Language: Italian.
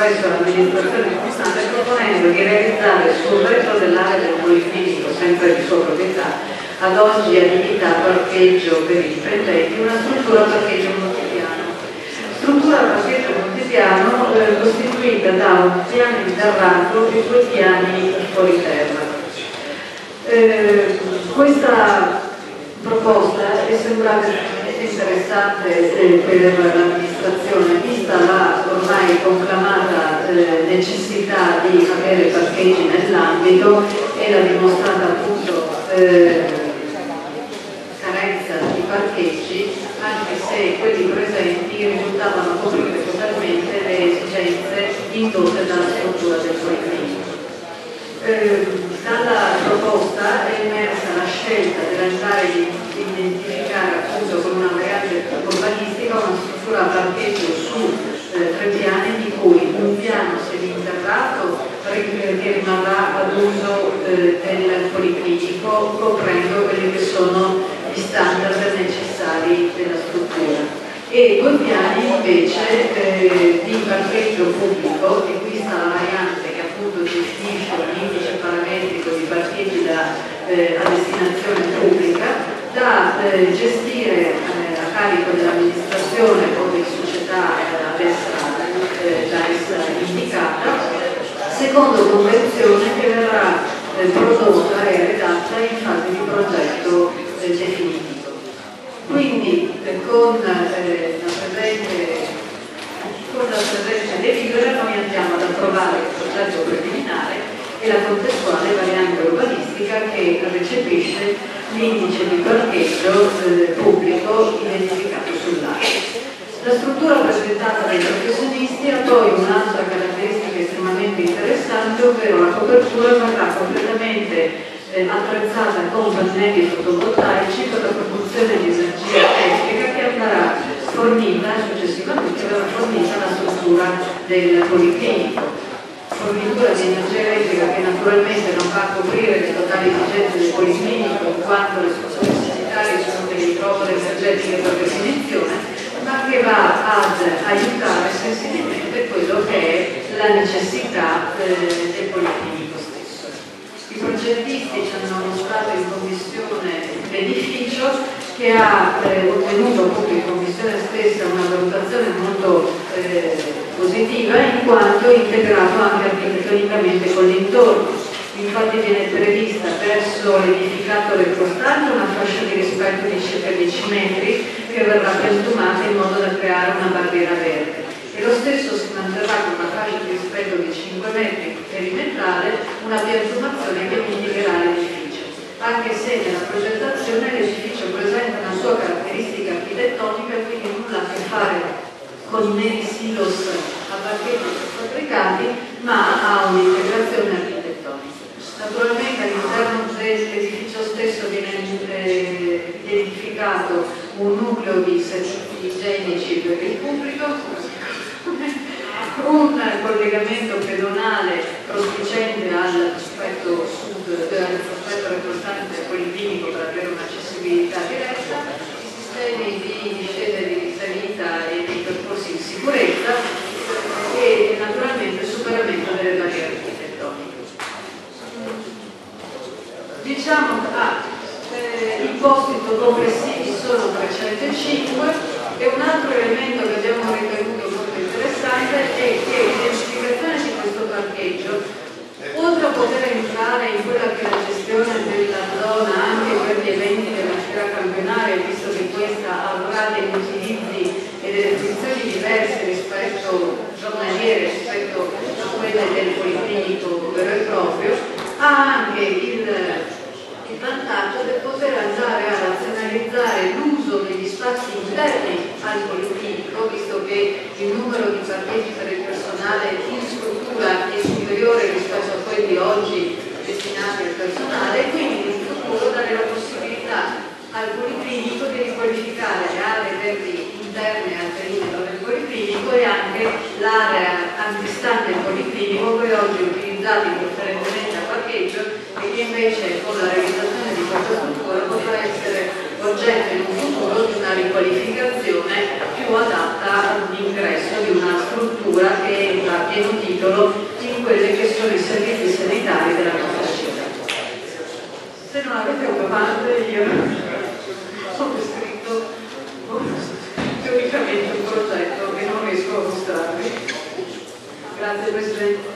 presso l'amministrazione comunale proponendo di realizzare sul retro dell'area del Policlinico, sempre di sua proprietà, ad oggi adibita a parcheggio per i dipendenti, una struttura a parcheggio multipiano. Struttura a parcheggio multipiano costituita da un piano interrato e 2 piani fuori terra. Questa proposta è sembrata interessante per l'amministrazione, vista la ormai conclamata necessità di avere parcheggi nell'ambito e la dimostrata appunto carenza di parcheggi, anche se quelli presenti risultavano coprire totalmente le esigenze indotte dalla struttura del Policlinico. Dalla proposta è emersa la scelta dell'andare di identificare appunto con una variante urbanistica una struttura a parcheggio su 3 piani, di cui un piano seminterrato che rimarrà ad uso del Policlinico, coprendo quelli che sono gli standard necessari della struttura, e 2 piani invece di parcheggio pubblico, e qui sta la variante che appunto gestisce l'indice parametrico di parcheggi a destinazione pubblica, da gestire a carico dell'amministrazione o di società ad essa indicata, secondo convenzione che verrà prodotta e redatta in fase di progetto definitivo. Quindi con la presente delibera noi andiamo ad approvare il progetto preliminare e la contestuale variante urbanistica che recepisce l'indice di parcheggio pubblico identificato sull'area. La struttura presentata dai professionisti ha poi un'altra caratteristica estremamente interessante, ovvero la copertura verrà completamente attrezzata con pannelli fotovoltaici per la produzione di energia elettrica che andrà fornita, successivamente verrà fornita alla struttura del Policlinico. Fornitura di energia elettrica che naturalmente non va a coprire le totali esigenze del Policlinico, in quanto le sue sanitarie sono delle metropole energetiche per definizione, ma che va ad aiutare sensibilmente quello che è la necessità del Policlinico stesso. I progettisti ci hanno mostrato in commissione l'edificio, che ha ottenuto appunto in commissione stessa una valutazione molto positiva, in quanto integrato anche architettonicamente con l'intorno. Infatti viene prevista verso l'edificato retrostante una fascia di rispetto di circa 10 metri che verrà piantumata in modo da creare una barriera verde, e lo stesso si manterrà con una fascia di rispetto di 5 metri perimetrale, una piantumazione che indicherà l'edificio, anche se nella progettazione l'edificio presenta una sua caratteristica architettonica, quindi nulla a che fare con i meri silos a parcheggio fabbricati, ma ha un'integrazione architettonica. Naturalmente all'interno dell'edificio stesso viene edificato un nucleo di servizi igienici per il pubblico, un collegamento pedonale prospiciente all'aspetto retrostante del Policlinico per avere un'accessibilità diretta, i sistemi di discesa e di risalita e dei percorsi di sicurezza e naturalmente il superamento delle barriere architettoniche. Diciamo che i posti complessivi sono 305 e un altro elemento che abbiamo ritenuto molto interessante è che l'identificazione di questo parcheggio, oltre a poter entrare in quella che è la gestione della zona anche per gli eventi della fiera campionaria, visto che questa avrà degli utilizzi e delle funzioni diverse rispetto giornaliere rispetto a quelle del Policlinico vero e proprio, ha anche il vantaggio di poter andare a razionalizzare l'uso degli spazi interni al Policlinico, visto che il numero di parcheggi per il personale in struttura è superiore rispetto a quelli oggi destinati al personale, e quindi in futuro dare la possibilità al Policlinico di riqualificare le aree verdi interne al perimetro del Policlinico e anche l'area antistante il Policlinico, che oggi è utilizzata prevalentemente a parcheggio e che invece con la realizzazione di questa struttura potrà essere oggetto in un futuro di una riqualificazione più adatta all'ingresso di una struttura che entra pieno titolo in quelli che sono i servizi sanitari della nostra città. Se non avete domande, io ho scritto teoricamente un progetto che non riesco a mostrarvi. Grazie Presidente.